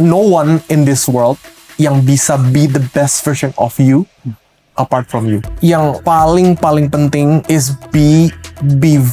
no one in this world yang bisa be the best version of you apart from you. Yang paling penting is be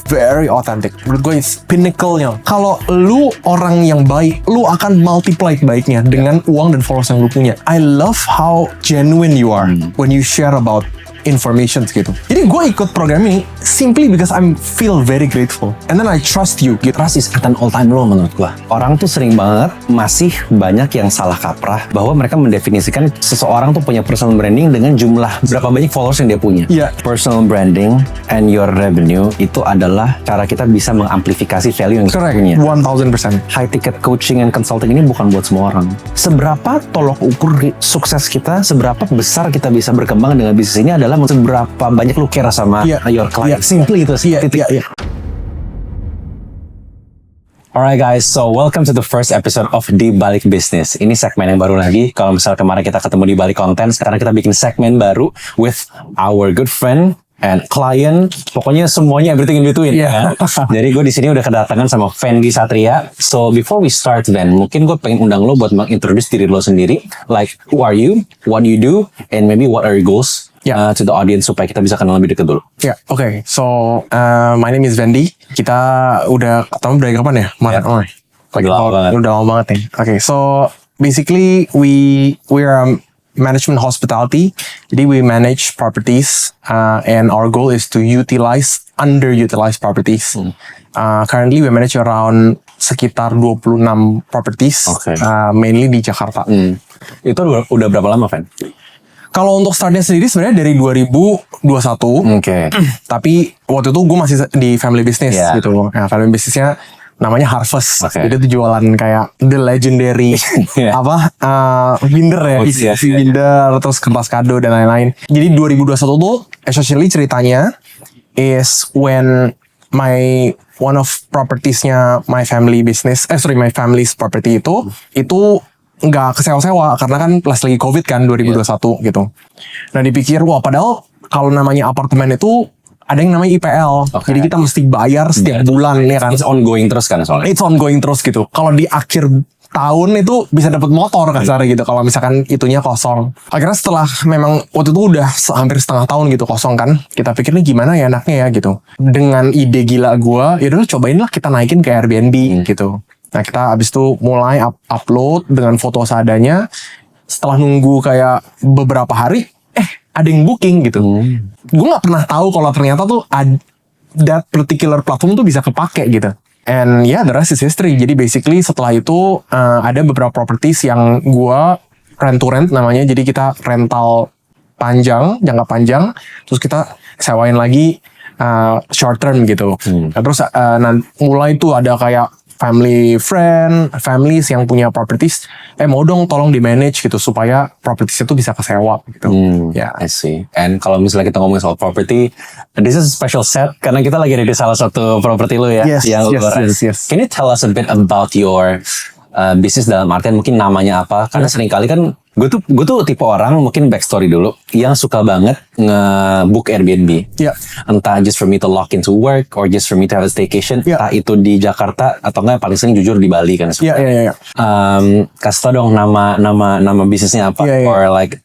very authentic. Menurut gue is pinnacle-nya. Kalau lu orang yang baik, lu akan multiply baiknya dengan uang dan followers yang lu punya. I love how genuine you are when you share about information gitu. Jadi gue ikut program ini simply because I feel very grateful and then I trust you gitu. Trust is at an all time low menurut gue. Orang tuh sering banget masih banyak yang salah kaprah bahwa mereka mendefinisikan seseorang tuh punya personal branding dengan jumlah berapa banyak followers yang dia punya. Yeah. Personal branding and your revenue itu adalah cara kita bisa mengamplifikasi value yang kita punya. 1000%. High ticket coaching and consulting ini bukan buat semua orang. Seberapa tolok ukur sukses kita, seberapa besar kita bisa berkembang dengan bisnis ini adalah seberapa banyak lu care sama your client. Simply itu sih. Alright guys, so welcome to the first episode of Di Balik Bisnis. Ini segmen yang baru lagi. Kalau misalnya kemarin kita ketemu di balik konten, sekarang kita bikin segmen baru with our good friend and client. Pokoknya semuanya everything in between. Kan? Jadi gue di sini udah kedatangan sama Fendi Satria. So before we start then, mungkin gue pengen undang lo buat mengintroduce diri lo sendiri. Like who are you, what do you do, and maybe what are your goals to the audience supaya kita bisa kenal lebih dekat dulu. Okay. So my name is Fendi. Kita udah ketemu dari kapan ya? Maret. Udah lama banget nih. Okay, so basically we are management hospitality. Jadi we manage properties and our goal is to utilize underutilized properties. Currently we manage around sekitar 26 properties, mainly di Jakarta. Itu udah berapa lama, Fen? Kalau untuk startnya sendiri sebenarnya dari 2021. Tapi waktu itu gue masih di family business gitu. Nah, family businessnya namanya Harvest. Jadi itu jualan kayak the legendary binder ya, isi binder, terus kertas kado dan lain-lain. Jadi 2021 tuh essentially ceritanya is when one of propertiesnya my family's property itu nggak kesewa-sewa karena kan plus lagi COVID kan 2021 gitu. Nah dipikir padahal kalau namanya apartemen itu ada yang namanya IPL. Jadi kita mesti bayar setiap bulan ya kan. It's ongoing terus kan soalnya. It's ongoing terus gitu. Kalau di akhir tahun itu bisa dapat motor kasarnya gitu kalau misalkan itunya kosong. Akhirnya setelah memang waktu itu udah hampir setengah tahun gitu kosong kan, kita pikirnya gimana ya enaknya ya gitu. Dengan ide gila gue, yaudah cobain lah kita naikin ke Airbnb gitu. Nah kita abis itu mulai upload dengan foto seadanya. Setelah nunggu kayak beberapa hari, ada yang booking gitu. Gue nggak pernah tahu kalau ternyata tuh that particular platform tuh bisa kepake gitu. And the rest is history. Jadi basically setelah itu ada beberapa properties yang gue rent to rent namanya. Jadi kita rental jangka panjang, terus kita sewain lagi short term gitu. Nah, terus mulai tuh ada kayak families yang punya properties, mau dong tolong di manage gitu supaya properties itu bisa kesewa gitu. I see. And kalau misalnya kita ngomongin soal property, this is a special set karena kita lagi ada di salah satu property lo ya. Yes. Can you tell us a bit about your bisnis dalam artian mungkin namanya apa? Karena seringkali kan gue tuh tipe orang mungkin backstory dulu yang suka banget nge-book Airbnb. Entah just for me to lock into work or just for me to have a staycation. Entah itu di Jakarta atau enggak paling sering jujur di Bali kan. Kasih tau dong nama bisnisnya apa or like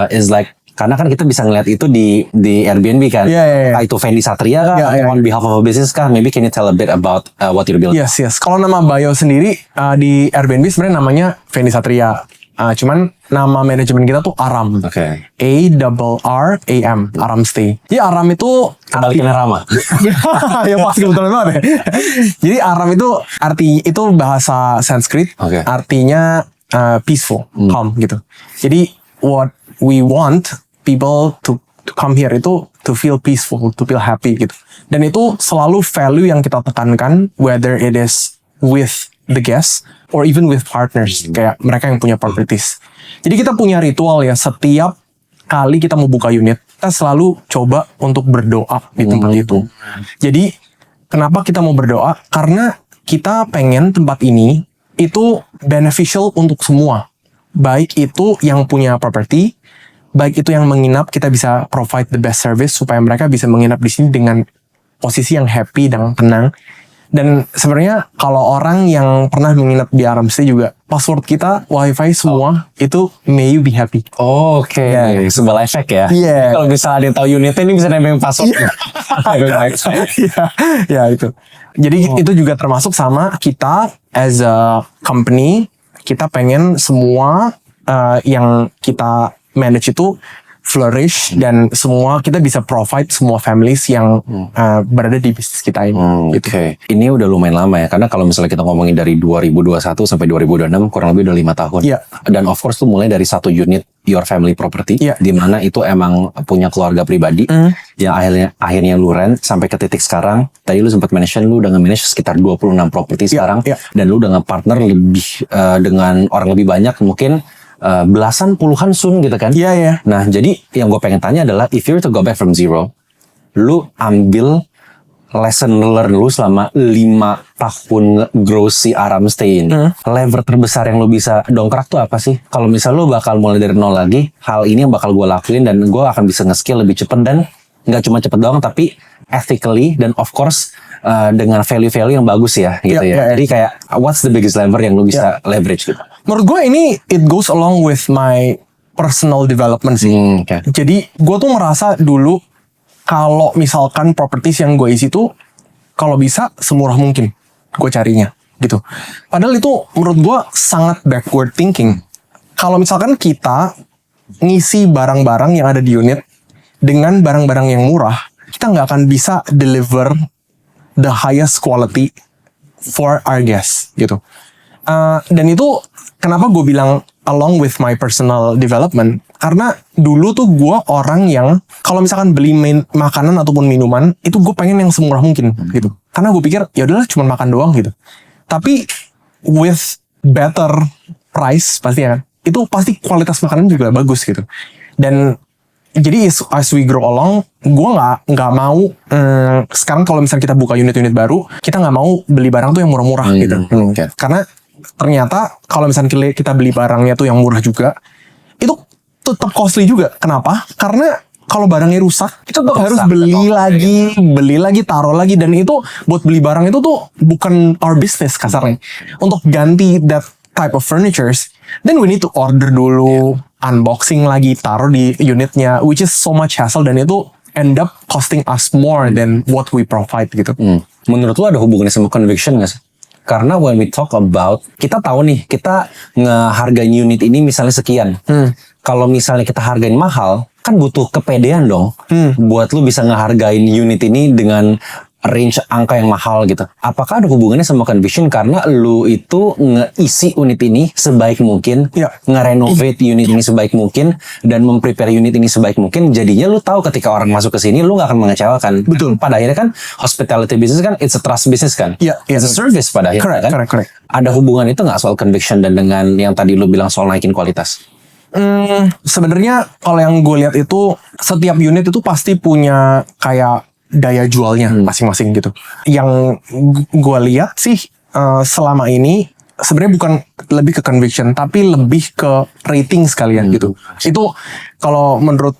is like karena kan kita bisa ngeliat itu di Airbnb kan. Itu Fendi Satria kah? On behalf of a business kah? Maybe can you tell a bit about what you're building? Yes. Kalau nama bio sendiri di Airbnb sebenarnya namanya Fendi Satria. Cuman nama manajemen kita tuh Aram. ARRAM, Aram Stay. Jadi Aram itu kebalikannya Rama. Ya pas kebetulan banget ya. Jadi Aram itu bahasa Sanskrit. Artinya peaceful, calm gitu. Jadi what we want people to come here itu to feel peaceful, to feel happy gitu. Dan itu selalu value yang kita tekankan, whether it is with the guests or even with partners, kayak mereka yang punya properties. Jadi kita punya ritual ya, setiap kali kita mau buka unit, kita selalu coba untuk berdoa di tempat itu. Jadi kenapa kita mau berdoa? Karena kita pengen tempat ini itu beneficial untuk semua. Baik itu yang punya property, baik itu yang menginap, kita bisa provide the best service supaya mereka bisa menginap di sini dengan posisi yang happy dan tenang. Dan sebenarnya kalau orang yang pernah menginap di Aram Stay juga password kita, wifi semua itu may you be happy. Oke, sebuah efek ya. Iya. Kalau misalnya ada yang tahu unitnya ini bisa nempel password. Ya itu. Jadi itu juga termasuk sama kita as a company, kita pengen semua yang kita manage itu flourish dan semua kita bisa provide semua families yang berada di bisnis kita ini. Gitu. Oke. Ini udah lumayan lama ya, karena kalau misalnya kita ngomongin dari 2021 sampai 2026 kurang lebih udah 5 tahun. Iya. Dan of course tuh mulai dari satu unit your family property, Iya. di mana itu emang punya keluarga pribadi yang akhirnya lu rent sampai ke titik sekarang. Tadi lu sempat mention lu udah nge-manage sekitar 26 properti sekarang, iya. dan lu udah nge-partner lebih dengan orang lebih banyak, mungkin belasan puluhan soon gitu kan. Iya, iya. Nah, jadi yang gue pengen tanya adalah if you were to go back from zero, lu ambil lesson learn lu selama 5 tahun grow si Aram Stay ini. Lever terbesar yang lu bisa dongkrak tuh apa sih? Kalau misal lu bakal mulai dari nol lagi, hal ini yang bakal gue lakuin dan gue akan bisa nge-scale lebih cepet, dan nggak cuma cepet doang tapi ethically dan of course dengan value-value yang bagus ya gitu ya. Jadi kayak what's the biggest lever yang lu bisa leverage gitu? Menurut gue ini it goes along with my personal development sih. Okay. Jadi gue tuh merasa dulu kalau misalkan properties yang gue isi tuh kalau bisa semurah mungkin gue carinya gitu. Padahal itu menurut gue sangat backward thinking. Kalau misalkan kita ngisi barang-barang yang ada di unit dengan barang-barang yang murah, kita nggak akan bisa deliver the highest quality for our guests gitu. Dan itu kenapa gue bilang along with my personal development, karena dulu tuh gue orang yang kalau misalkan beli makanan ataupun minuman itu gue pengen yang semurah mungkin gitu, karena gue pikir ya udahlah cuma makan doang gitu. Tapi with better price pasti ya, itu pasti kualitas makanan juga bagus gitu. Dan jadi as we grow along, gue nggak mau sekarang kalau misalnya kita buka unit-unit baru, kita nggak mau beli barang tuh yang murah-murah gitu. Karena ternyata kalau misalnya kita beli barangnya tuh yang murah juga, itu tetap costly juga. Kenapa? Karena kalau barangnya rusak, kita tetap harus beli lagi, taruh lagi, dan itu buat beli barang itu tuh bukan our business kasarnya. Untuk ganti that type of furnitures, then we need to order dulu, unboxing lagi, taruh di unitnya, which is so much hassle, dan itu end up costing us more than what we provide gitu. Menurut lu ada hubungannya sama conviction nggak sih? Karena when we talk about, kita tahu nih, kita ngehargain unit ini misalnya sekian. Kalau misalnya kita hargain mahal, kan butuh kepedean dong. Buat lu bisa ngehargain unit ini dengan range angka yang mahal gitu. Apakah ada hubungannya sama conviction? Karena lu itu ngeisi unit ini sebaik mungkin, ngerenovate unit ini sebaik mungkin, dan memprepare unit ini sebaik mungkin. Jadinya lu tahu ketika orang masuk ke sini, lu nggak akan mengecewakan. Betul. Pada akhirnya kan hospitality business kan, it's a trust business kan. It's a service pada akhirnya kan. Correct. Ada hubungan itu nggak soal conviction dan dengan yang tadi lu bilang soal naikin kualitas? Sebenarnya kalau yang gue lihat itu setiap unit itu pasti punya kayak daya jualnya masing-masing gitu. Yang gue lihat sih selama ini sebenarnya bukan lebih ke conviction, tapi lebih ke rating sekalian gitu. Itu kalau menurut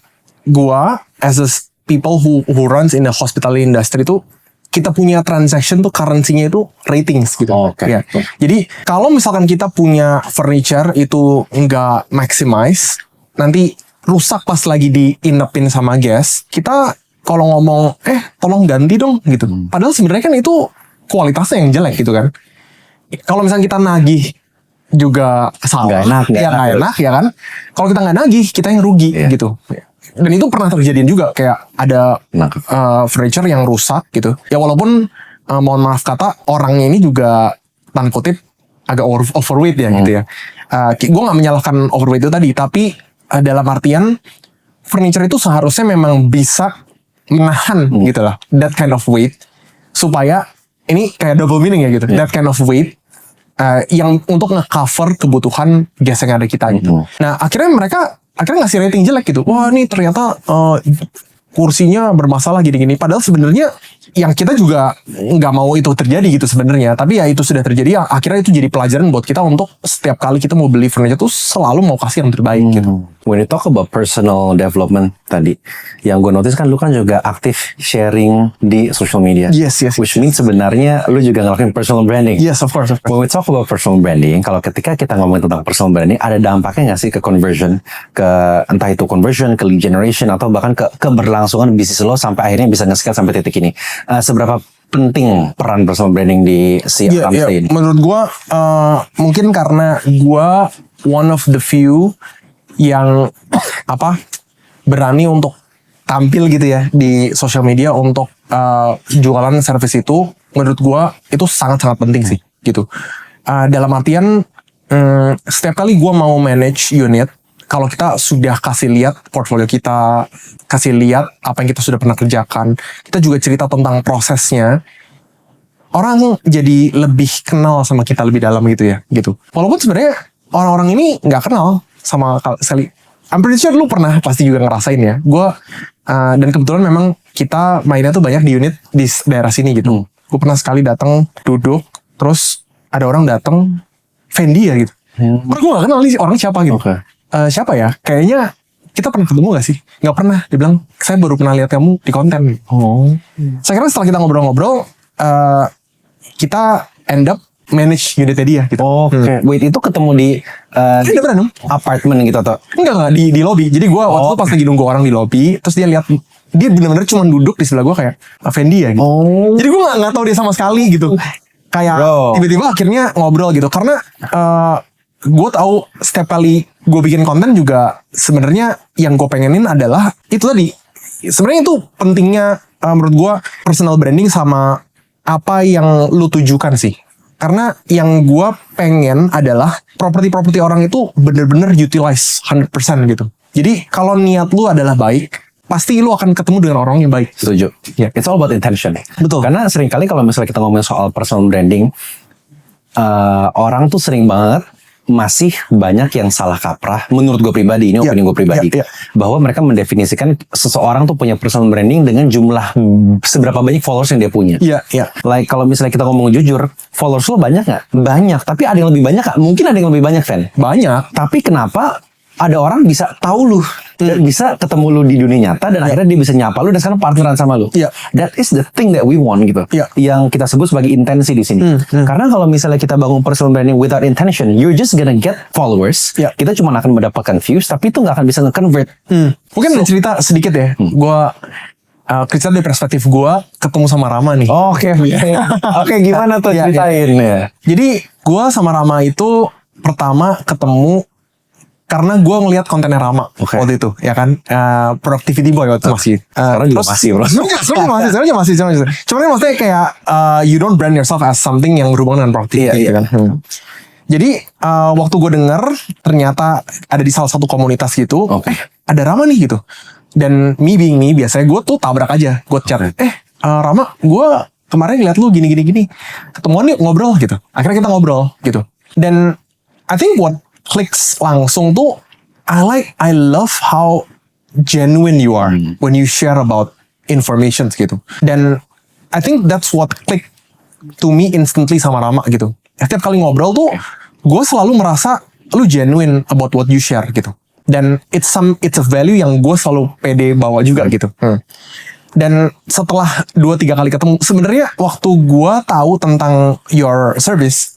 gue as a people who runs in the hospitality industry itu, kita punya transaction tuh currency-nya itu ratings gitu. Ya. Jadi kalau misalkan kita punya furniture itu nggak maximize, nanti rusak pas lagi diinepin sama guest, kita kalau ngomong tolong ganti dong gitu. Padahal sebenarnya kan itu kualitasnya yang jelek gitu kan. Kalau misalnya kita nagih juga salah, nggak enak ya kan. Kalau kita nggak nagih, kita yang rugi gitu. Dan itu pernah terjadian juga, kayak ada furniture yang rusak gitu. Ya walaupun mohon maaf kata, orangnya ini juga tanda kutip agak overweight ya gitu ya. Gue nggak menyalahkan overweight itu tadi, tapi dalam artian furniture itu seharusnya memang bisa menahan gitu lah, that kind of weight, supaya ini kayak double meaning ya gitu. That kind of weight yang untuk nge-cover kebutuhan guest yang ada kita gitu. Nah akhirnya mereka ngasih rating jelek gitu. Wah ini ternyata kursinya bermasalah gini-gini. Padahal sebenarnya yang kita juga nggak mau itu terjadi gitu sebenarnya. Tapi ya itu sudah terjadi. Ya, akhirnya itu jadi pelajaran buat kita untuk setiap kali kita mau beli furniture tuh selalu mau kasih yang terbaik gitu. When you talk about personal development tadi, yang gue notice kan lu kan juga aktif sharing di social media. Yes. Which means sebenarnya lu juga ngelakuin personal branding. Yes, of course. When we talk about personal branding, kalau ketika kita ngomongin tentang personal branding, ada dampaknya nggak sih ke conversion, ke entah itu conversion, ke lead generation, atau bahkan ke keberlangsungan bisnis lo sampai akhirnya bisa nge-scale sampai titik ini. Seberapa penting peran personal branding di si Ramsey ini? Menurut gua mungkin karena gua one of the few yang berani untuk tampil gitu ya di social media untuk jualan service itu. Menurut gua itu sangat-sangat penting sih gitu. Dalam artian setiap kali gua mau manage unit, kalau kita sudah kasih lihat portfolio kita, kasih lihat apa yang kita sudah pernah kerjakan, kita juga cerita tentang prosesnya, orang jadi lebih kenal sama kita lebih dalam gitu ya gitu. Walaupun sebenarnya orang-orang ini nggak kenal sama sekali. I'm pretty sure lu pernah pasti juga ngerasain ya. Gue dan kebetulan memang kita mainnya tuh banyak di unit di daerah sini gitu. Gue pernah sekali datang duduk, terus ada orang datang, Fendi ya gitu. Gue gak kenal nih orang siapa gitu. Siapa ya? Kayaknya kita pernah ketemu gak sih? Gak pernah. Dia bilang, saya baru pernah lihat kamu di konten. Saya kira setelah kita ngobrol-ngobrol, kita end up manage unitnya dia gitu. Wait, itu ketemu di apartemen gitu atau? Enggak di lobby. Jadi gue waktu itu pas lagi nunggu orang di lobby, terus dia lihat, dia benar-benar cuma duduk di sebelah gue kayak Fendi ya gitu. Jadi gue nggak tahu dia sama sekali gitu. Kayak tiba-tiba akhirnya ngobrol gitu. Karena gue tahu setiap kali gue bikin konten juga sebenarnya yang gue pengenin adalah itu tadi. Sebenarnya itu pentingnya menurut gue personal branding sama apa yang lu tujukan sih. Karena yang gue pengen adalah properti-properti orang itu bener-bener utilize 100% gitu. Jadi kalau niat lu adalah baik, pasti lu akan ketemu dengan orang yang baik. Setuju. It's all about intention. Betul. Karena seringkali kalau misalnya kita ngomongin soal personal branding, orang tuh sering banget masih banyak yang salah kaprah. Menurut gue pribadi, ini opini gue pribadi, bahwa mereka mendefinisikan seseorang tuh punya personal branding dengan jumlah seberapa banyak followers yang dia punya. Like kalau misalnya kita ngomong jujur, followers lo banyak nggak? Banyak. Tapi ada yang lebih banyak nggak? Mungkin ada yang lebih banyak, Fan. Banyak. Tapi kenapa ada orang bisa tahu lu, bisa ketemu lu di dunia nyata, dan akhirnya dia bisa nyapa lu dan sekarang partneran sama lu. That is the thing that we want gitu. Yang kita sebut sebagai intensi di sini. Karena kalau misalnya kita bangun personal branding without intention, you're just gonna get followers. Kita cuma akan mendapatkan views, tapi itu nggak akan bisa nge-convert. Mungkin ada cerita sedikit ya. Gue cerita dari perspektif gue ketemu sama Rama nih. Oke, gimana tuh ceritain ya. Jadi gue sama Rama itu pertama ketemu karena gue ngelihat kontennya Rama waktu itu, ya kan, productivity boy waktu itu masih. Sekarang juga masih, bro. Sekarang masih. Cuman maksudnya kayak you don't brand yourself as something yang berhubungan dengan productivity, kan. Jadi waktu gue denger ternyata ada di salah satu komunitas gitu, ada Rama nih gitu. Dan me being me, biasanya gue tuh tabrak aja, gue chat, Rama, gue kemarin ngeliat lu gini, ketemuan yuk ngobrol gitu. Akhirnya kita ngobrol gitu. Dan I think what clicks langsung tuh, I love how genuine you are when you share about information gitu. Dan I think that's what click to me instantly sama Rama gitu. Setiap kali ngobrol tuh, gue selalu merasa lu genuine about what you share gitu. Dan it's a value yang gue selalu pede bawa juga gitu. Dan setelah 2-3 kali ketemu, sebenarnya waktu gue tahu tentang your service,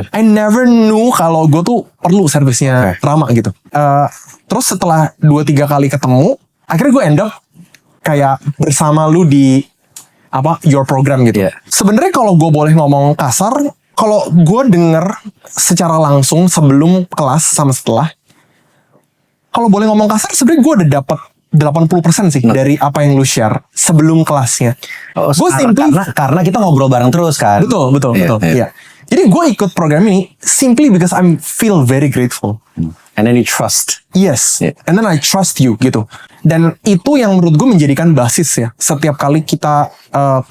I never knew kalau gue tuh perlu servicenya Rama gitu. Terus setelah 2-3 kali ketemu, akhirnya gue end up kayak bersama lu di your program gitu. Sebenarnya kalau gue boleh ngomong kasar, kalau gue denger secara langsung sebelum kelas sama setelah, kalau boleh ngomong kasar, sebenarnya gue udah dapat 80% sih dari apa yang lu share sebelum kelasnya. Gue karena kita ngobrol bareng terus kan. Betul. Iya. Jadi gue ikut program ini simply because I feel very grateful. And then you trust. Yes. And then I trust you gitu. Dan itu yang menurut gue menjadikan basis ya. Setiap kali kita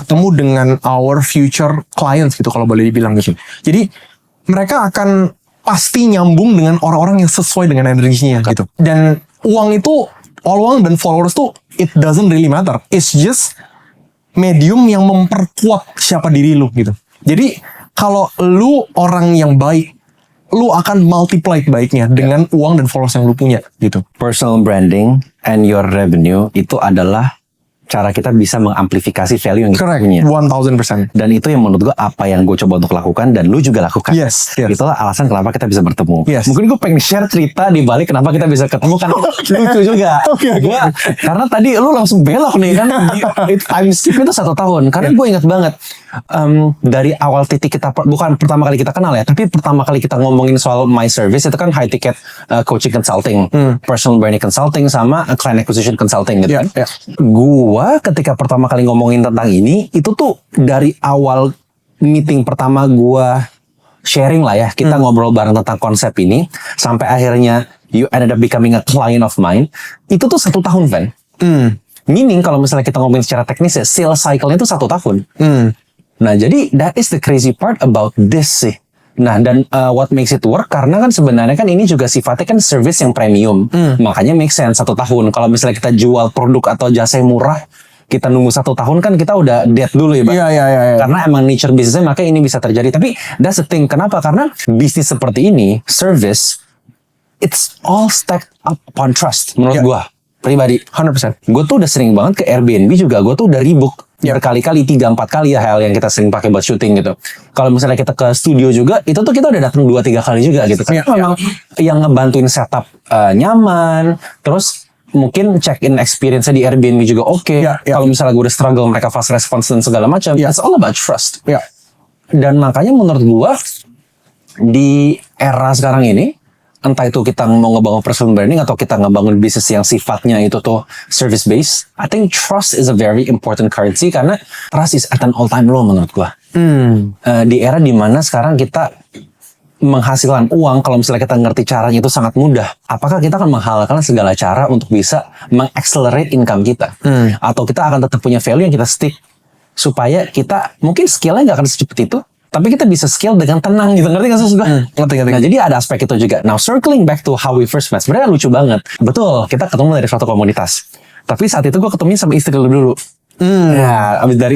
ketemu dengan our future clients gitu, kalau boleh dibilang gitu. Jadi mereka akan pasti nyambung dengan orang-orang yang sesuai dengan energinya gitu. Dan uang itu uang dan followers tuh it doesn't really matter. It's just medium yang memperkuat siapa diri lu gitu. Jadi kalau lu orang yang baik, lu akan multiply baiknya dengan uang dan followers yang lu punya gitu. Personal branding and your revenue itu adalah cara kita bisa mengamplifikasi value yang kita Correct, punya. 1000%. Dan itu yang menurut gue apa yang gue coba untuk lakukan dan lu juga lakukan. Yes. Itulah alasan kenapa kita bisa bertemu. Yes. Mungkin gue pengen share cerita di balik kenapa kita bisa ketemu kan lucu juga. Oke. Karena tadi lu langsung belok nih kan. Time skip itu 1 tahun. Karena gue ingat banget dari awal titik kita bukan pertama kali kita kenal ya, tapi pertama kali kita ngomongin soal my service itu kan high ticket coaching consulting, personal branding consulting sama client acquisition consulting gitu kan. Gua ketika pertama kali ngomongin tentang ini itu tuh dari awal meeting pertama gua sharing lah ya, kita ngobrol bareng tentang konsep ini sampai akhirnya you ended up becoming a client of mine, itu tuh 1 tahun Van. Meaning kalau misalnya kita ngomongin secara teknis ya, sales cycle-nya itu 1 tahun. Nah jadi that is the crazy part about this sih. Nah dan what makes it work karena kan sebenarnya kan ini juga sifatnya kan service yang premium. Makanya make sense 1 tahun. Kalau misalnya kita jual produk atau jasa yang murah, kita nunggu 1 tahun kan kita udah dead dulu ya Bang. Iya. Karena emang nature bisnisnya makanya ini bisa terjadi. Tapi that's the thing. Kenapa? Karena bisnis seperti ini, service, it's all stacked up upon trust menurut gua pribadi. 100%. Gue tuh udah sering banget ke Airbnb juga, gue tuh udah rebook berkali-kali, 3-4 kali ya hal yang kita sering pakai buat syuting gitu. Kalau misalnya kita ke studio juga, itu tuh kita udah datang 2-3 kali juga gitu. Karena memang yang ngebantuin setup nyaman, terus mungkin check-in experience-nya di Airbnb juga oke. Kalau misalnya gue udah struggle, mereka fast response dan segala macam. It's all about trust. Dan makanya menurut gue di era sekarang ini, entah itu kita mau ngebangun personal branding atau kita ngebangun bisnis yang sifatnya itu tuh service based, I think trust is a very important currency karena trust is at an all time low menurut gua. Di era dimana sekarang kita menghasilkan uang, kalau misalnya kita ngerti caranya itu sangat mudah, apakah kita akan menghalalkan segala cara untuk bisa mengaccelerate income kita? Atau kita akan tetap punya value yang kita stick supaya kita mungkin skillnya nggak akan secepat itu, tapi kita bisa scale dengan tenang gitu, ngerti gak sih gue? Ngerti. Nah jadi ada aspek itu juga. Now circling back to how we first met, sebenarnya lucu banget. Betul, kita ketemu dari suatu komunitas. Tapi saat itu gue ketemunya sama istri lo dulu. Ya, abis dari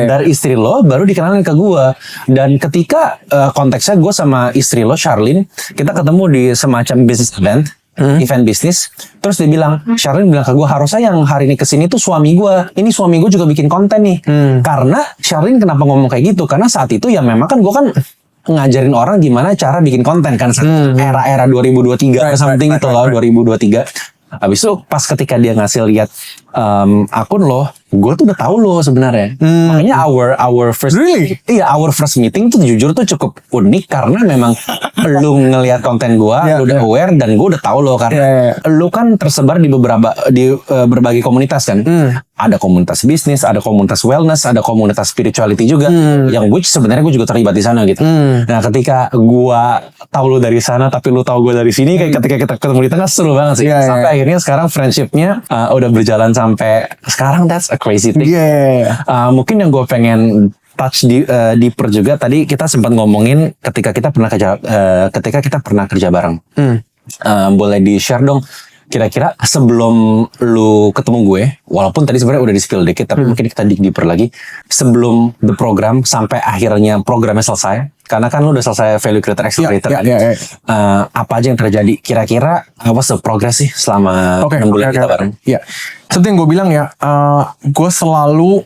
dari istri lo baru dikenalin ke gue. Dan ketika konteksnya gue sama istri lo, Charlene, kita ketemu di semacam business event. Event bisnis, terus dia bilang, Charlene bilang ke gue, harusnya yang hari ini kesini tuh suami gue. Ini suami gue juga bikin konten nih. Karena Charlene kenapa ngomong kayak gitu? Karena saat itu ya memang kan gue kan ngajarin orang gimana cara bikin konten kan. Era-era 2023 something itu loh, 2023. Habis itu pas ketika dia ngasih lihat akun lo, gue tuh udah tahu lo sebenarnya. Makanya our first our first meeting tuh jujur tuh cukup unik karena memang lu ngelihat konten gue, lu udah aware dan gue udah tahu lo karena lu kan tersebar di berbagai komunitas kan. Ada komunitas bisnis, ada komunitas wellness, ada komunitas spirituality juga. Yang which sebenarnya gue juga terlibat di sana gitu. Nah ketika gue tahu lu dari sana tapi lu tahu gue dari sini, kayak ketika kita ketemu di tengah seru banget sih. Sampai akhirnya sekarang friendshipnya udah berjalan sampai sekarang. That's a crazy thing. Mungkin yang gue pengen touch deeper juga, tadi kita sempat ngomongin ketika kita pernah kerja bareng. Boleh di share dong kira-kira sebelum lu ketemu gue, walaupun tadi sebenarnya udah di spill dikit, tapi mungkin kita dig deeper lagi sebelum the program sampai akhirnya programnya selesai, karena kan lu udah selesai value creator accelerator. Apa aja yang terjadi kira-kira, what's the progress sih selama 6 bulan kita bareng? Seperti yang gue bilang ya, gue selalu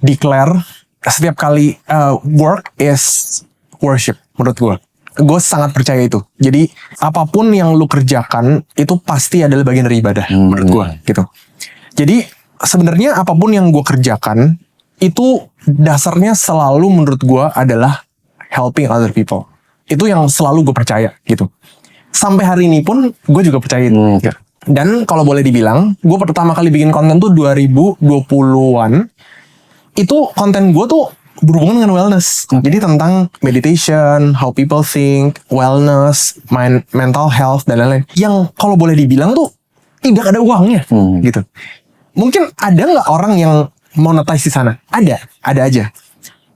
declare setiap kali work is worship menurut gue. Gue sangat percaya itu. Jadi apapun yang lu kerjakan itu pasti adalah bagian dari ibadah menurut gue gitu. Jadi sebenarnya apapun yang gue kerjakan itu dasarnya selalu menurut gue adalah helping other people. Itu yang selalu gue percaya gitu. Sampai hari ini pun gue juga percaya itu. Dan kalau boleh dibilang, gue pertama kali bikin konten tuh 2020-an. Itu konten gue tuh berhubungan dengan wellness. Jadi tentang meditation, how people think, wellness, mental health, dan lain-lain. Yang kalau boleh dibilang tuh tidak ada uangnya gitu. Mungkin ada nggak orang yang monetize di sana? Ada aja.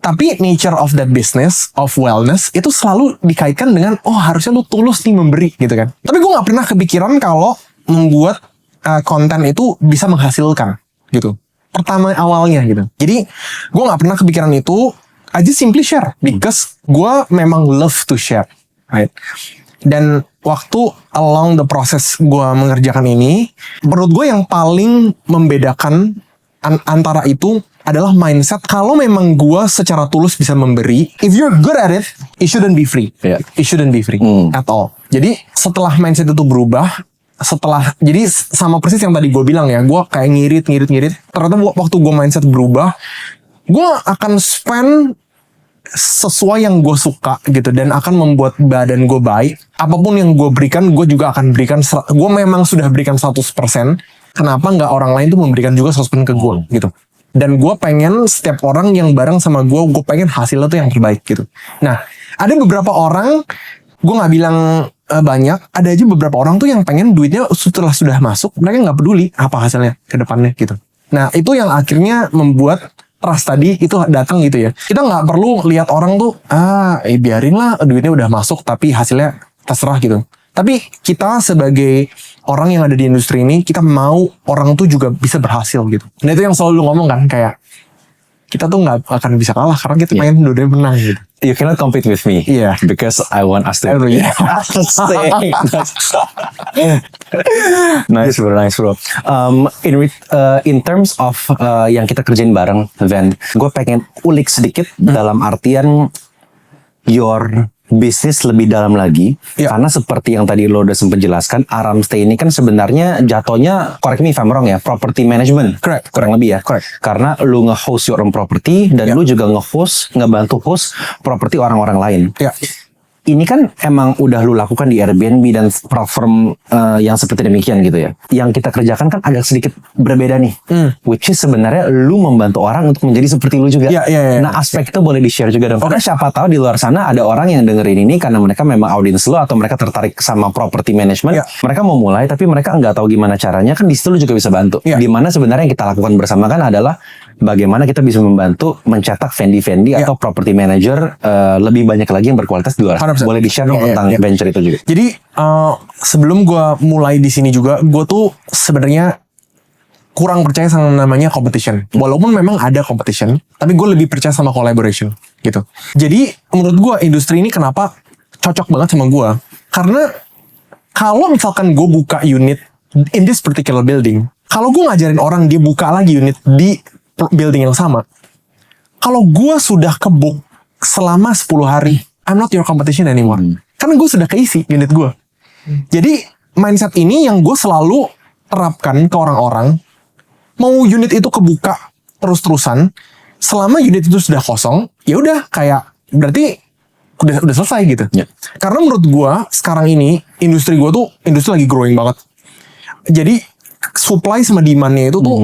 Tapi nature of that business, of wellness, itu selalu dikaitkan dengan, oh harusnya lu tulus nih memberi gitu kan. Tapi gue gak pernah kepikiran kalau membuat konten itu bisa menghasilkan gitu. Pertama awalnya gitu. Jadi gue nggak pernah kepikiran itu. I just simply share because gue memang love to share, right? Dan waktu along the process gue mengerjakan ini, menurut gue yang paling membedakan antara itu adalah mindset. Kalau memang gue secara tulus bisa memberi, if you're good at it, it shouldn't be free. Yeah. It shouldn't be free at all. Jadi setelah mindset itu berubah, jadi sama persis yang tadi gue bilang ya, gue kayak ngirit. Ternyata waktu gue mindset berubah, gue akan spend sesuai yang gue suka gitu, dan akan membuat badan gue baik. Apapun yang gue berikan, gue juga akan berikan. Gue memang sudah berikan 100%. Kenapa nggak orang lain tuh memberikan juga 100% ke gue gitu. Dan gue pengen setiap orang yang bareng sama gue pengen hasilnya tuh yang terbaik gitu. Nah, ada beberapa orang, gue nggak bilang banyak, ada aja beberapa orang tuh yang pengen duitnya setelah sudah masuk, mereka nggak peduli apa hasilnya ke depannya gitu. Nah, itu yang akhirnya membuat trust tadi itu datang gitu ya. Kita nggak perlu lihat orang tuh, biarin lah duitnya udah masuk tapi hasilnya terserah gitu. Tapi kita sebagai orang yang ada di industri ini, kita mau orang tuh juga bisa berhasil gitu. Nah itu yang selalu ngomong kan, kayak kita tuh nggak akan bisa kalah karena kita pengen dua-duanya menang gitu. You cannot compete with me. Yeah. Because I want us to. Nice bro. In terms of yang kita kerjain bareng, Van, gue pengen ulik sedikit dalam artian your bisnis lebih dalam lagi, karena seperti yang tadi lo udah sempat jelaskan, Aramstay ini kan sebenarnya jatuhnya, correct me if I'm wrong ya, property management, kurang lebih ya, karena lu nge-host your own property dan lu juga ngebantu host properti orang-orang lain. Ini kan emang udah lu lakukan di Airbnb dan platform yang seperti demikian gitu ya. Yang kita kerjakan kan agak sedikit berbeda nih. Which is sebenarnya lu membantu orang untuk menjadi seperti lu juga. Nah aspek itu boleh di-share juga dong. Karena siapa tahu di luar sana ada orang yang dengerin ini karena mereka memang audiens lu atau mereka tertarik sama property management. Mereka mau mulai tapi mereka nggak tahu gimana caranya. Kan di situ lu juga bisa bantu. Dimana sebenarnya yang kita lakukan bersama kan adalah bagaimana kita bisa membantu mencetak vendi-vendi atau property manager lebih banyak lagi yang berkualitas di luar. 100%. Boleh di-share dong tentang venture itu juga. Jadi sebelum gue mulai di sini juga, gue tuh sebenarnya kurang percaya sama namanya competition. Walaupun memang ada competition, tapi gue lebih percaya sama collaboration gitu. Jadi menurut gue industri ini kenapa cocok banget sama gue? Karena kalau misalkan gue buka unit in this particular building, kalau gue ngajarin orang dia buka lagi unit di building yang sama, kalau gue sudah kebook selama 10 hari, I'm not your competition anymore. Karena gue sudah keisi unit gue. Jadi mindset ini yang gue selalu terapkan ke orang-orang. Mau unit itu kebuka terus-terusan, selama unit itu sudah kosong, ya udah kayak berarti udah selesai gitu. Karena menurut gue sekarang ini industri gue tuh industri lagi growing banget. Jadi supply sama demand-nya itu tuh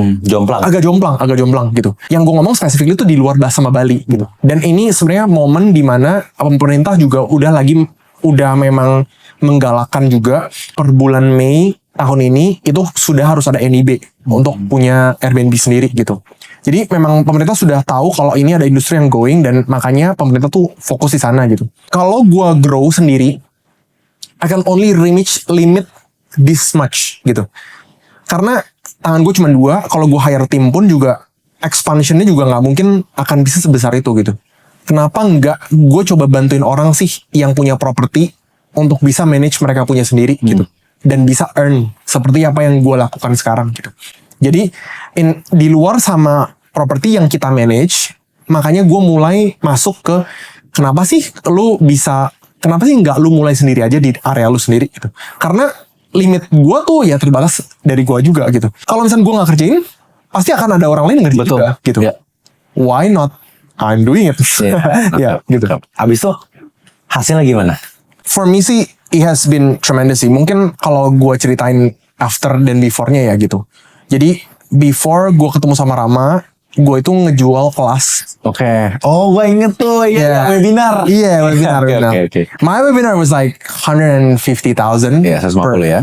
agak jomplang gitu. Yang gue ngomong spesifik itu di luar sama Bali gitu. Dan ini sebenarnya momen dimana pemerintah juga udah memang menggalakkan juga per bulan Mei tahun ini itu sudah harus ada NIB untuk punya Airbnb sendiri gitu. Jadi memang pemerintah sudah tahu kalau ini ada industri yang going dan makanya pemerintah tuh fokus di sana gitu. Kalau gue grow sendiri, I can only limit this much gitu. Karena tangan gue cuma 2, kalau gue hire tim pun juga expansionnya juga nggak mungkin akan bisa sebesar itu gitu. Kenapa nggak gue coba bantuin orang sih yang punya properti untuk bisa manage mereka punya sendiri gitu, dan bisa earn seperti apa yang gue lakukan sekarang gitu. Jadi di luar sama properti yang kita manage, makanya gue mulai masuk ke kenapa sih nggak lu mulai sendiri aja di area lu sendiri gitu. Karena limit gue tuh ya terbatas dari gue juga gitu. Kalau misalnya gue nggak kerjain, pasti akan ada orang lain yang ngerjain juga gitu. Why not? I'm doing it. Gitu. Abis itu hasilnya gimana? For me sih, it has been tremendous sih. Mungkin kalau gue ceritain after dan before-nya ya gitu. Jadi before gue ketemu sama Rama, gue itu ngejual kelas. Oh, gue inget tuh, webinar. Webinar. Okay. My webinar was like 150,000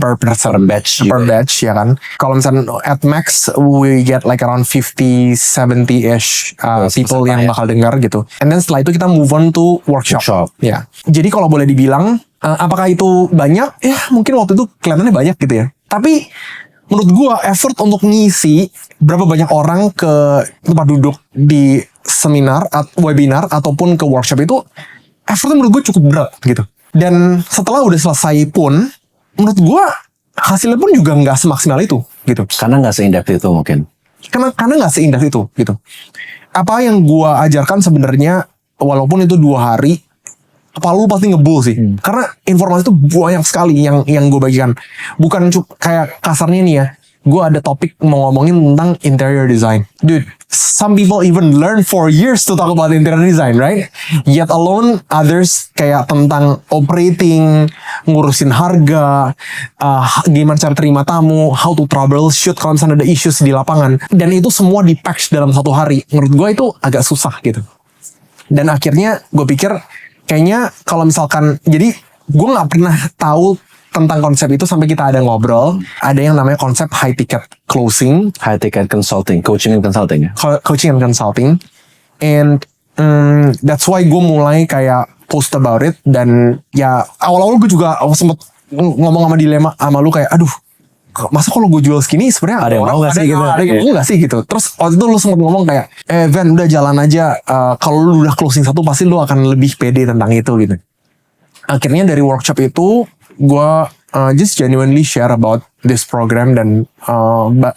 per batch. Per batch ya kan. Kalau misalnya at max we get like around 50-70-ish people yang bakal dengar gitu. And then setelah itu kita move on to workshop. Ya. Jadi kalau boleh dibilang apakah itu banyak? Ya mungkin waktu itu kelihatannya banyak gitu ya. Tapi menurut gua effort untuk ngisi berapa banyak orang ke tempat duduk di seminar, webinar ataupun ke workshop itu effortnya menurut gua cukup berat gitu. Dan setelah udah selesai pun, menurut gua hasilnya pun juga nggak semaksimal itu gitu. Karena nggak se-in-depth itu mungkin. Karena nggak seindah itu gitu. Apa yang gua ajarkan sebenarnya walaupun itu 2 hari, kepala lu pasti ngebul sih. Karena informasi itu banyak sekali yang gue bagikan. Bukan kayak kasarnya nih ya, gue ada topik mau ngomongin tentang interior design. Dude, some people even learn for years to talk about interior design, right? Yet alone others kayak tentang operating, ngurusin harga, gimana cara terima tamu, how to troubleshoot kalau misalnya ada issues di lapangan. Dan itu semua di-patch dalam 1 hari. Menurut gue itu agak susah gitu. Dan akhirnya gue pikir kayaknya kalau misalkan, jadi gue nggak pernah tahu tentang konsep itu sampai kita ada ngobrol. Ada yang namanya konsep high ticket closing, High ticket consulting, coaching and consulting ya. coaching and consulting, and that's why gue mulai kayak post about it. Dan ya awal-awal gue juga sempet ngomong sama dilema sama lu kayak, aduh, masa kalau gue jual segini sebenarnya Ada yang mau gak sih gitu? Ada yang mau gak sih gitu. Terus waktu itu lu sempat ngomong kayak, Van udah jalan aja, kalau lu udah closing 1 pasti lu akan lebih pede tentang itu gitu. Akhirnya dari workshop itu gue just genuinely share about this program dan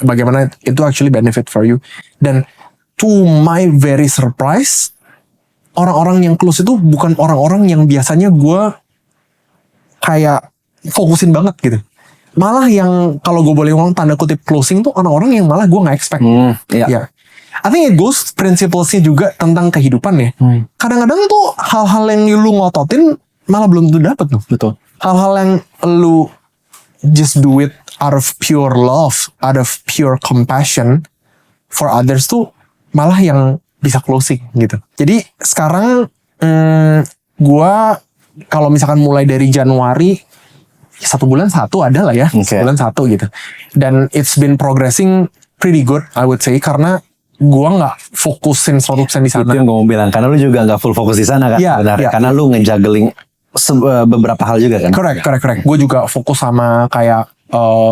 bagaimana itu actually benefit for you. Dan to my very surprise, orang-orang yang close itu bukan orang-orang yang biasanya gue kayak fokusin banget gitu. Malah yang kalau gue boleh ngomong tanda kutip closing tuh orang-orang yang malah gue nggak expect. Iya. Ya. I think it goes principlesnya juga tentang kehidupan ya. Kadang-kadang tuh hal-hal yang lu ngototin malah belum tuh dapet tuh. Betul. Hal-hal yang lu just do it out of pure love, out of pure compassion for others tuh malah yang bisa closing gitu. Jadi sekarang gue kalau misalkan mulai dari Januari 1 bulan 1 ada lah ya, 1 bulan 1 gitu. Dan it's been progressing pretty good, I would say, karena gua nggak fokusin 100% di sana. Itu yang gue mau bilang, karena lu juga nggak full fokus di sana kan, Iya, benar. iya. Karena lu ngejuggling beberapa hal juga kan. Correct. Gue juga fokus sama kayak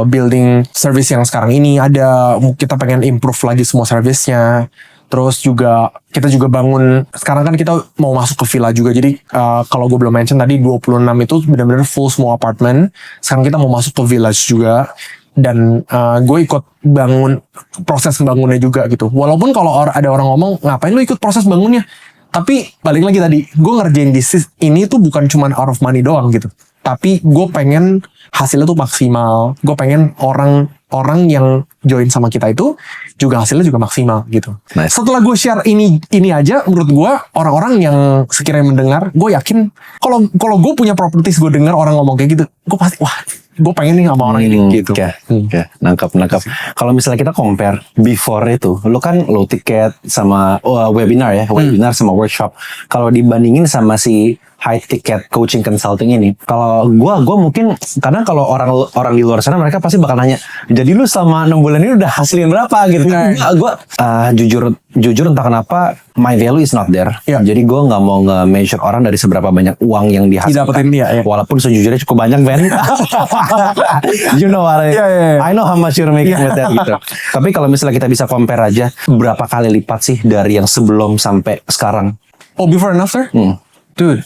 building service yang sekarang ini ada. Kita pengen improve lagi semua service-nya. Terus juga kita juga bangun, sekarang kan kita mau masuk ke villa juga. Jadi kalau gue belum mention tadi 26 itu benar-benar full semua apartemen. Sekarang kita mau masuk ke village juga. Dan gue ikut bangun proses bangunnya juga gitu. Walaupun kalau ada orang ngomong, ngapain lu ikut proses bangunnya? Tapi balik lagi tadi, gue ngerjain bisnis ini tuh bukan cuma out of money doang gitu. Tapi gue pengen hasilnya tuh maksimal. Gue pengen orang yang join sama kita itu juga hasilnya juga maksimal gitu. Nice. Setelah gue share ini aja, menurut gue orang-orang yang sekiranya mendengar, gue yakin kalau gue punya properties, gue dengar orang ngomong kayak gitu, gue pasti wah, gue pengen nih sama orang ini gitu. Oke, nangkap. Kalau misalnya kita compare before itu, lu kan low ticket sama webinar ya, webinar sama workshop. Kalau dibandingin sama si high ticket coaching consulting ini, kalau gua mungkin karena kalau orang di luar sana mereka pasti bakal nanya, jadi lu selama 6 bulan ini udah hasilin berapa gitu. Gua jujur entah kenapa my value is not there. Yeah. Jadi gua nggak mau nge-measure orang dari seberapa banyak uang yang dihasilkan. Didapetin dia, ya. Walaupun sejujurnya cukup banyak, Ben. You know what Yeah. I know how much you're making with that gitu. Tapi kalau misalnya kita bisa compare aja, berapa kali lipat sih dari yang sebelum sampai sekarang? Oh, before and after? Dude,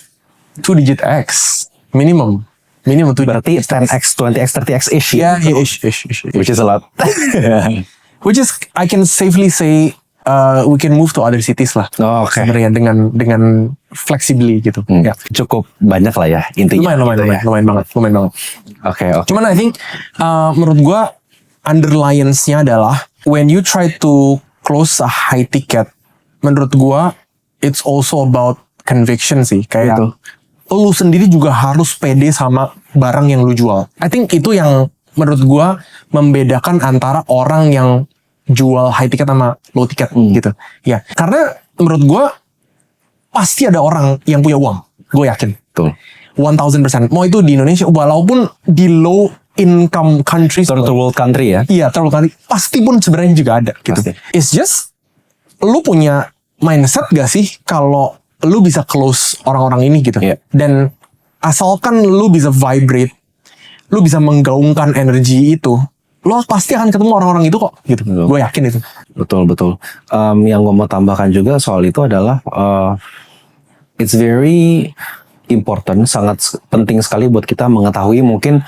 2 digit X minimum 2 digit. Berarti 10x, 20x, 30x ish. Yeah, ish. Which is a lot. Which is I can safely say we can move to other cities lah. Oh, oke. Sebenarnya dengan flexibly gitu. Ya. Cukup banyak lah ya intinya. Lumayan banget. Oke. Cuman I think menurut gua underliance-nya adalah when you try to close a high ticket, menurut gua it's also about conviction sih. Kayak lu sendiri juga harus pede sama barang yang lu jual. I think itu yang menurut gua membedakan antara orang yang jual high ticket sama low ticket gitu. Ya, karena menurut gua pasti ada orang yang punya uang. Gue yakin. Betul. 1000%. Mau itu di Indonesia, walaupun di low income countries, Third world country ya. iya, third world country, pasti pun sebenarnya juga ada gitu. Pasti. It's just lu punya mindset gak sih kalau lu bisa close orang-orang ini gitu. Iya. Dan asalkan lu bisa vibrate, lu bisa menggaungkan energi itu, lo pasti akan ketemu orang-orang itu kok gitu. Gue yakin itu. Betul. Yang gue mau tambahkan juga soal itu adalah it's very important, sangat penting sekali buat kita mengetahui, mungkin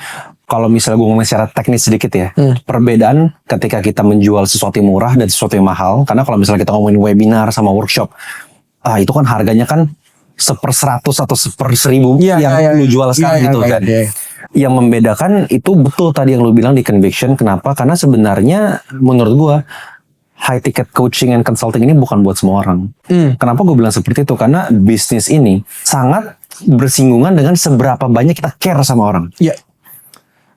kalau misalnya gue ngomong secara teknis sedikit ya, perbedaan ketika kita menjual sesuatu yang murah dan sesuatu yang mahal. Karena kalau misalnya kita ngomongin webinar sama workshop, itu kan harganya kan 1/100 atau 1/1000 yang lu jual sekarang gitu kan. Yang membedakan itu betul tadi yang lu bilang di conviction. Kenapa? Karena sebenarnya menurut gue high ticket coaching and consulting ini bukan buat semua orang. Kenapa gue bilang seperti itu? Karena bisnis ini sangat bersinggungan dengan seberapa banyak kita care sama orang. Iya.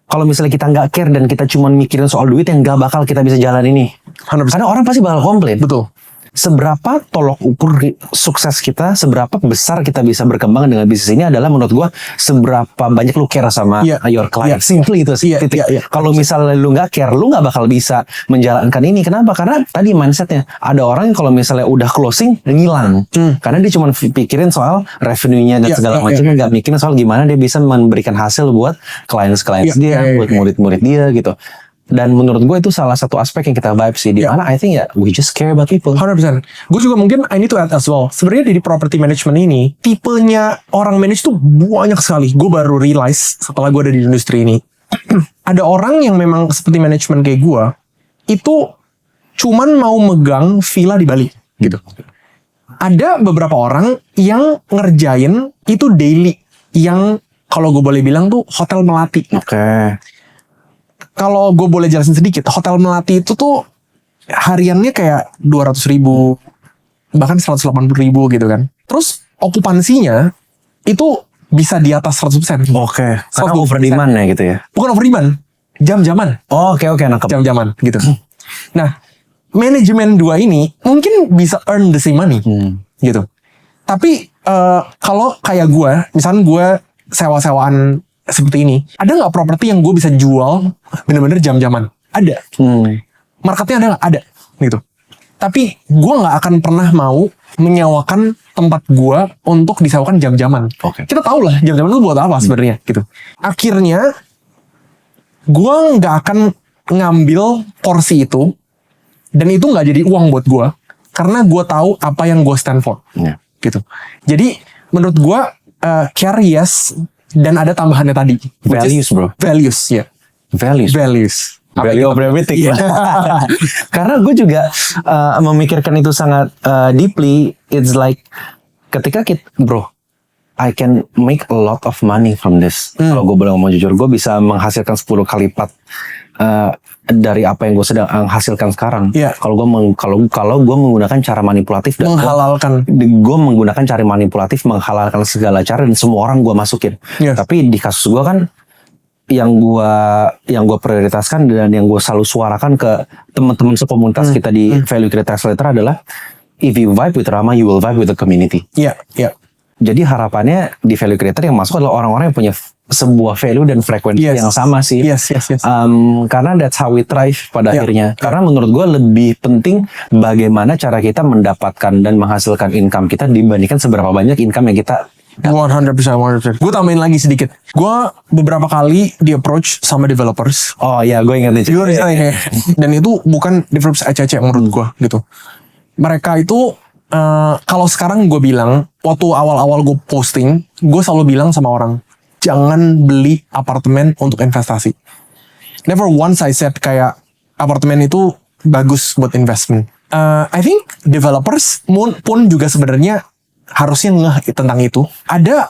Kalau misalnya kita nggak care dan kita cuma mikirin soal duit, yang nggak bakal kita bisa jalan ini. 100%. Karena orang pasti bakal komplain. Betul. Seberapa tolok ukur sukses kita, seberapa besar kita bisa berkembang dengan bisnis ini adalah menurut gua seberapa banyak lu care sama your client. Simple itu sih. Kalau misalnya lu nggak care, lu nggak bakal bisa menjalankan ini. Kenapa? Karena tadi mindsetnya ada orang yang kalau misalnya udah closing ngilang, karena dia cuma pikirin soal revenue-nya dan segala macamnya, nggak mikirin soal gimana dia bisa memberikan hasil buat clients dia, buat murid-murid dia gitu. Dan menurut gue itu salah satu aspek yang kita vibe sih, di mana I think we just care about people. 100%. Gue juga mungkin I need to add as well. Sebenarnya di property management ini, tipenya orang manage tuh banyak sekali. Gue baru realize setelah gue ada di industri ini. Ada orang yang memang seperti manajemen kayak gue, itu cuman mau megang villa di Bali gitu. Ada beberapa orang yang ngerjain itu daily, yang kalau gue boleh bilang tuh hotel melati. Kalau gue boleh jelasin sedikit, hotel melati itu tuh hariannya kayak 200.000, bahkan 180.000 gitu kan. Terus okupansinya itu bisa di atas 100%. Karena over demand ya gitu ya. Bukan over demand, jam-jaman. Oke, nangkep. Jam-jaman gitu. Nah, manajemen dua ini mungkin bisa earn the same money gitu. Tapi kalau kayak gue, misalnya gue sewa-sewaan seperti ini, ada nggak properti yang gue bisa jual bener-bener jam-jaman? Ada. Marketnya ada nggak? Ada gitu. Tapi gue nggak akan pernah mau menyewakan tempat gue untuk disewakan jam-jaman. Kita tahu lah jam-jaman itu buat apa sebenarnya gitu. Akhirnya gue nggak akan ngambil porsi itu, dan itu nggak jadi uang buat gue, karena gue tahu apa yang gue stand for gitu. Jadi menurut gue care yes, dan ada tambahannya tadi, values bro. Values. Value of everything. Karena gue juga memikirkan itu sangat deeply. It's like ketika bro, I can make a lot of money from this. Kalau gue boleh ngomong jujur, gue bisa menghasilkan 10 kali lipat dari apa yang gue sedang hasilkan sekarang. Kalau gue menggunakan cara manipulatif dan gue menggunakan cara manipulatif menghalalkan segala cara dan semua orang gue masukin. Tapi di kasus gue kan yang gue prioritaskan dan yang gue selalu suarakan ke teman-teman sekomunitas kita di Value Creator Accelerator adalah, if you vibe with Rama, you will vibe with the community. Jadi harapannya di Value Creator yang masuk adalah orang-orang yang punya sebuah value dan frekuensi yang sama sih. Karena that's how we thrive pada akhirnya. Karena menurut gue lebih penting bagaimana cara kita mendapatkan dan menghasilkan income kita dibandingkan seberapa banyak income yang kita 100%. Gue tambahin lagi sedikit. Gue beberapa kali di approach sama developers. Gue ingat nih. Dan itu bukan developers ecek-ecek menurut gue gitu. Mereka itu kalau sekarang gue bilang, waktu awal-awal gue posting, gue selalu bilang sama orang, jangan beli apartemen untuk investasi. Never once I said kayak apartemen itu bagus buat investment. I think developers pun juga sebenarnya harusnya ngeh tentang itu. Ada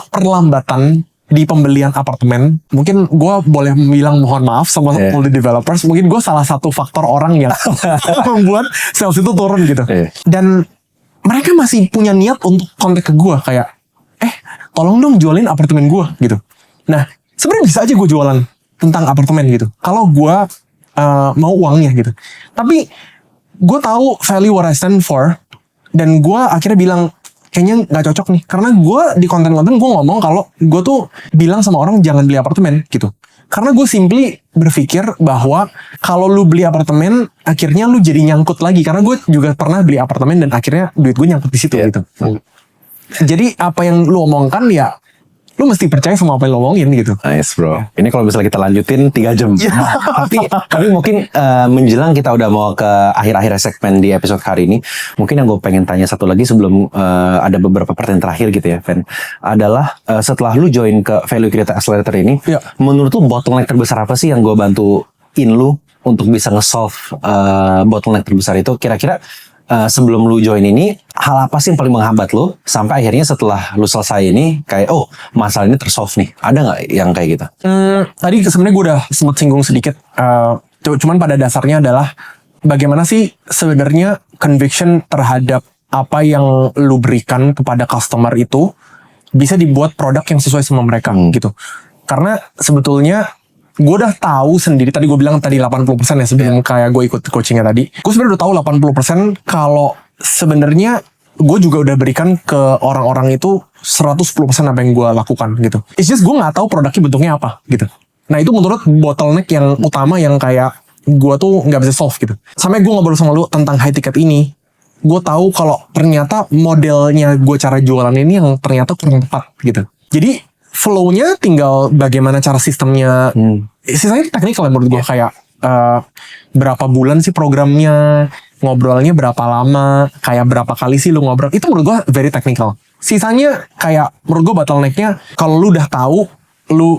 perlambatan di pembelian apartemen. Mungkin gue boleh bilang mohon maaf sama multi developers. Mungkin gue salah satu faktor orang yang membuat sales itu turun gitu. Dan mereka masih punya niat untuk kontak ke gue kayak, tolong dong jualin apartemen gue gitu. Nah, sebenarnya bisa aja gue jualan tentang apartemen gitu, kalau gue mau uangnya gitu. Tapi gue tahu value what I stand for, dan gue akhirnya bilang kayaknya nggak cocok nih, karena gue di konten-konten gue ngomong kalau gue tuh bilang sama orang jangan beli apartemen gitu. Karena gue simply berpikir bahwa kalau lu beli apartemen, akhirnya lu jadi nyangkut lagi. Karena gue juga pernah beli apartemen dan akhirnya duit gue nyangkut di situ gitu. Jadi apa yang lu omongkan ya lu mesti percaya sama apa yang lo omongin gitu. Nice bro. Ini kalau misalnya kita lanjutin 3 jam. Tapi mungkin menjelang kita udah mau ke akhir-akhir segmen di episode hari ini, mungkin yang gue pengen tanya satu lagi sebelum ada beberapa pertanyaan terakhir gitu ya, Ven, adalah setelah lu join ke Value Creator Accelerator ini, menurut lu bottleneck terbesar apa sih yang gue bantuin lu untuk bisa nge-solve bottleneck terbesar itu? Kira-kira sebelum lu join ini, hal apa sih yang paling menghambat lu sampai akhirnya setelah lu selesai ini kayak masalah ini tersolve nih? Ada nggak yang kayak gitu? Tadi sebenarnya gue udah sempat singgung sedikit. Cuman pada dasarnya adalah bagaimana sih sebenarnya conviction terhadap apa yang lu berikan kepada customer itu bisa dibuat produk yang sesuai sama mereka gitu. Karena sebetulnya gue udah tahu sendiri, tadi gue bilang tadi 80% ya sebelum kayak gue ikut coachingnya tadi. Gue sebenarnya udah tahu 80% kalau sebenarnya gue juga udah berikan ke orang-orang itu 110% apa yang gue lakukan gitu. It's just gue nggak tahu produknya bentuknya apa gitu. Nah itu menurut bottleneck yang utama yang kayak gue tuh nggak bisa solve gitu. Sampai gue ngobrol sama lu tentang high ticket ini, gue tahu kalau ternyata modelnya gue cara jualan ini yang ternyata kurang tepat gitu. Jadi flow-nya tinggal bagaimana cara sistemnya. Sisanya teknikal menurut gue kayak berapa bulan sih programnya, ngobrolnya berapa lama, kayak berapa kali sih lu ngobrol. Itu menurut gue very technical. Sisanya kayak menurut gue bottleneck-nya kalau lu udah tahu lu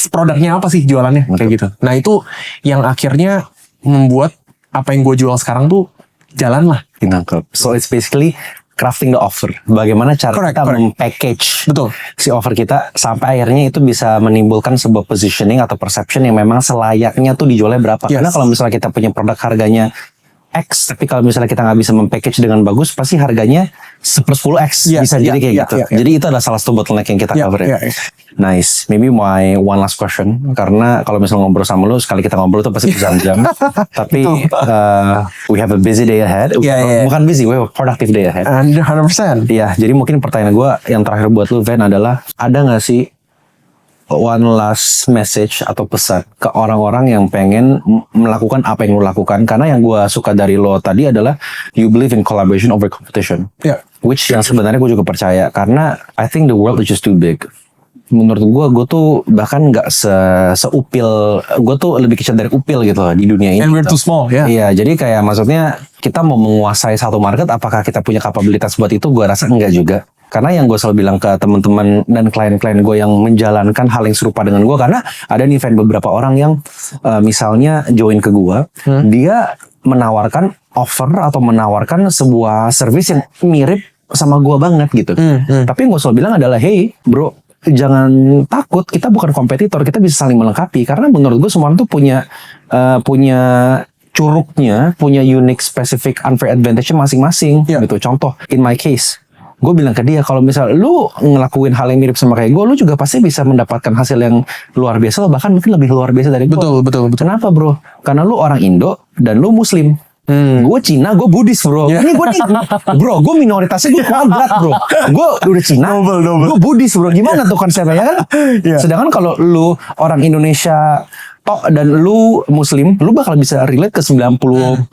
produknya apa sih jualannya kayak gitu. Nah itu yang akhirnya membuat apa yang gue jual sekarang tuh jalan lah. Nangkep. So it's basically crafting the offer. Bagaimana cara kita mem-package si offer kita sampai akhirnya itu bisa menimbulkan sebuah positioning atau perception yang memang selayaknya tuh dijualnya berapa. Karena kalau misalnya kita punya produk harganya X, tapi kalau misalnya kita nggak bisa mem-package dengan bagus, pasti harganya 10x bisa jadi kayak gitu. Jadi itu adalah salah satu bottleneck yang kita cover ya. Nice. Maybe my one last question, karena kalau misalnya ngobrol sama lu, sekali kita ngobrol tuh pasti berjam-jam. Tapi we have a busy day ahead. Bukan busy, we have a productive day ahead. 100%. Iya, jadi mungkin pertanyaan gue yang terakhir buat lu, Ven, adalah ada nggak sih one last message atau pesan ke orang-orang yang pengen melakukan apa yang lo lakukan? Karena yang gue suka dari lo tadi adalah you believe in collaboration over competition. Which yang sebenarnya gue juga percaya, karena I think the world is just too big. Menurut gue tuh bahkan nggak seupil, gue tuh lebih kecil dari upil gitu di dunia ini. And we're too small, Iya, jadi kayak maksudnya kita mau menguasai satu market, apakah kita punya kapabilitas buat itu? Gue rasa enggak juga. Karena yang gue selalu bilang ke teman-teman dan klien-klien gue yang menjalankan hal yang serupa dengan gue, karena ada nih fan beberapa orang yang misalnya join ke gue, dia menawarkan offer atau menawarkan sebuah service yang mirip sama gue banget gitu. Tapi yang gue selalu bilang adalah, hey bro, jangan takut, kita bukan kompetitor, kita bisa saling melengkapi. Karena menurut gue semua orang tuh punya curugnya, punya unique, specific, unfair advantage masing-masing gitu. Contoh, in my case, gue bilang ke dia, kalau misal lu ngelakuin hal yang mirip sama kayak gue, lu juga pasti bisa mendapatkan hasil yang luar biasa, bahkan mungkin lebih luar biasa dari gue. Betul. Kenapa bro? Karena lu orang Indo dan lu Muslim. Gue Cina, gue Buddhis bro. Ini gue bro, gue minoritasnya gue kuadrat bro. Gue udah Cina, gue Buddhis bro. Gimana tuh konsepnya ya kan? Sedangkan kalau lu orang Indonesia dan lu Muslim, lu bakal bisa relate ke 90%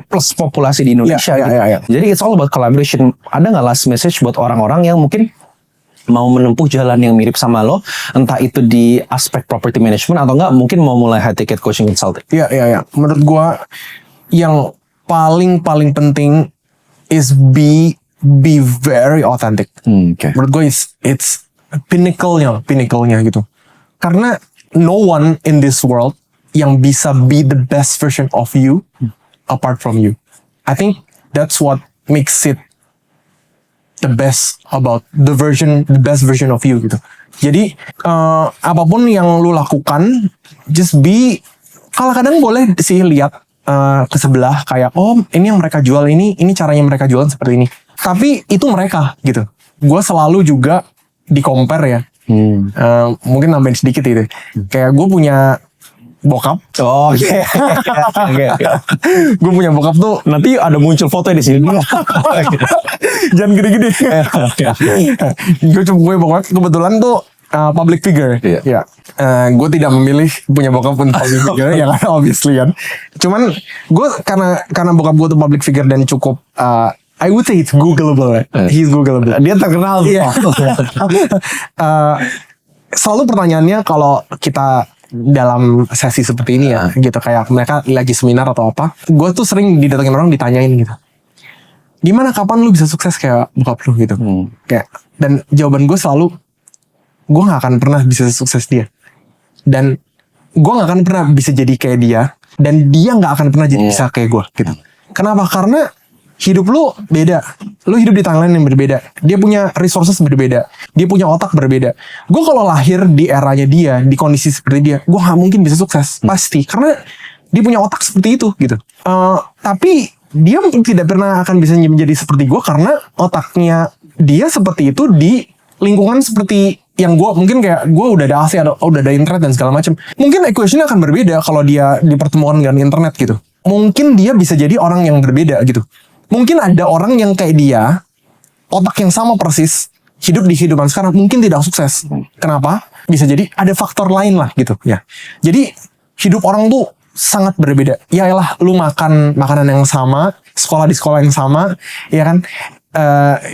plus populasi di Indonesia. Jadi it's all about collaboration. Ada nggak last message buat orang-orang yang mungkin mau menempuh jalan yang mirip sama lo, entah itu di aspek property management atau enggak mungkin mau mulai high ticket coaching consulting? Iya. Menurut gua yang paling penting is be very authentic. Menurut gua it's pinnacle-nya gitu. Karena no one in this world yang bisa be the best version of you apart from you. I think that's what makes it the best about the best version of you gitu. Jadi apapun yang lu lakukan, just be, kadang boleh sih lihat ke sebelah kayak, oh ini yang mereka jual, ini caranya mereka jualan seperti ini. Tapi itu mereka gitu. Gue selalu juga di compare ya. Mungkin nambahin sedikit gitu. Kayak gue punya bokap. Gue punya bokap tuh, nanti ada muncul foto di sini. Jangan gede-gede. Gue punya bokap kebetulan tuh public figure. Gue tidak memilih punya bokap untuk public figure, ya kan, obviously kan. Cuman gue karena bokap gue tuh public figure dan cukup I would say it's Googleable. Right? He's Googleable. Dia terkenal. Iya. Selalu pertanyaannya kalau kita dalam sesi seperti ini ya, gitu kayak mereka lagi seminar atau apa, gue tuh sering didatengin orang ditanyain gitu, gimana kapan lu bisa sukses kayak bokap lu gitu, kayak, dan jawaban gue selalu, gue nggak akan pernah bisa sukses dia, dan gue nggak akan pernah bisa jadi kayak dia, dan dia nggak akan pernah jadi bisa kayak gue gitu. Kenapa? Karena hidup lu beda. Lu hidup di timeline yang berbeda. Dia punya resources berbeda. Dia punya otak berbeda. Gue kalau lahir di eranya dia, di kondisi seperti dia, gue gak mungkin bisa sukses. Pasti. Karena dia punya otak seperti itu gitu. Tapi dia tidak pernah akan bisa menjadi seperti gue karena otaknya dia seperti itu di lingkungan seperti yang gue mungkin kayak gue udah ada AC, udah ada internet dan segala macam. Mungkin equation akan berbeda kalau dia dipertemukan dengan internet gitu. Mungkin dia bisa jadi orang yang berbeda gitu. Mungkin ada orang yang kayak dia, otak yang sama persis, hidup di kehidupan sekarang, mungkin tidak sukses. Kenapa? Bisa jadi ada faktor lain lah gitu ya. Jadi hidup orang tuh sangat berbeda. Yaelah, lu makan makanan yang sama, sekolah di sekolah yang sama, ya kan?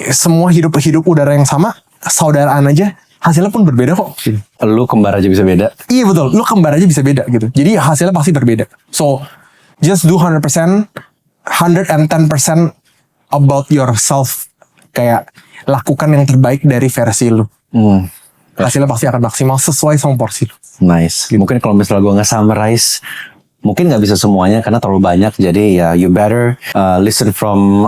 Semua hidup udara yang sama, saudaraan aja, hasilnya pun berbeda kok. Lu kembar aja bisa beda. Iya betul, lu kembar aja bisa beda gitu. Jadi hasilnya pasti berbeda. So, just do 110% about yourself. Kayak lakukan yang terbaik dari versi lu. Hasilnya pasti akan maksimal sesuai sama porsi lu. Nice. Mungkin kalau misalnya gue nge-summarize, mungkin nggak bisa semuanya karena terlalu banyak. Jadi ya you better listen from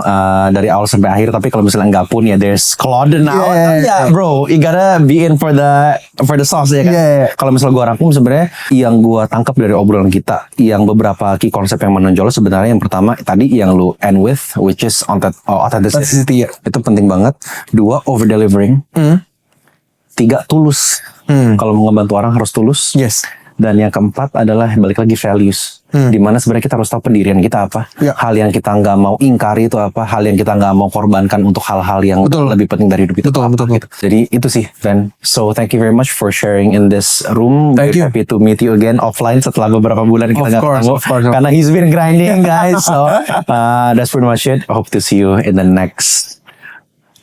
dari awal sampai akhir. Tapi kalau misalnya nggak pun ya there's Claude now. Yeah, bro, you gotta be in for the sauce ya kan. Kalau misalnya gue rangkum sebenarnya yang gue tangkap dari obrolan kita, yang beberapa key konsep yang menonjol sebenarnya yang pertama tadi yang lu end with, which is authenticity. Itu penting banget. 2, over delivering. 3, tulus. Kalau mau ngebantu orang harus tulus. Yes. Dan yang keempat adalah balik lagi values. Dimana sebenarnya kita harus tahu pendirian kita apa. Hal yang kita nggak mau ingkari itu apa. Hal yang kita nggak mau korbankan untuk hal-hal yang lebih penting dari hidup kita. Betul. Jadi itu sih, Van. So thank you very much for sharing in this room. Thank you. Happy to meet you again offline setelah beberapa bulan kita nggak ketemu. Of course. Karena he's been grinding, guys. So that's pretty much it. I hope to see you in the next.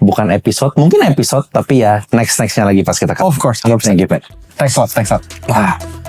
Bukan episode, mungkin episode, tapi ya nextnya lagi pas kita ketemu. Of course. Thank you, Pat. Thanks a lot.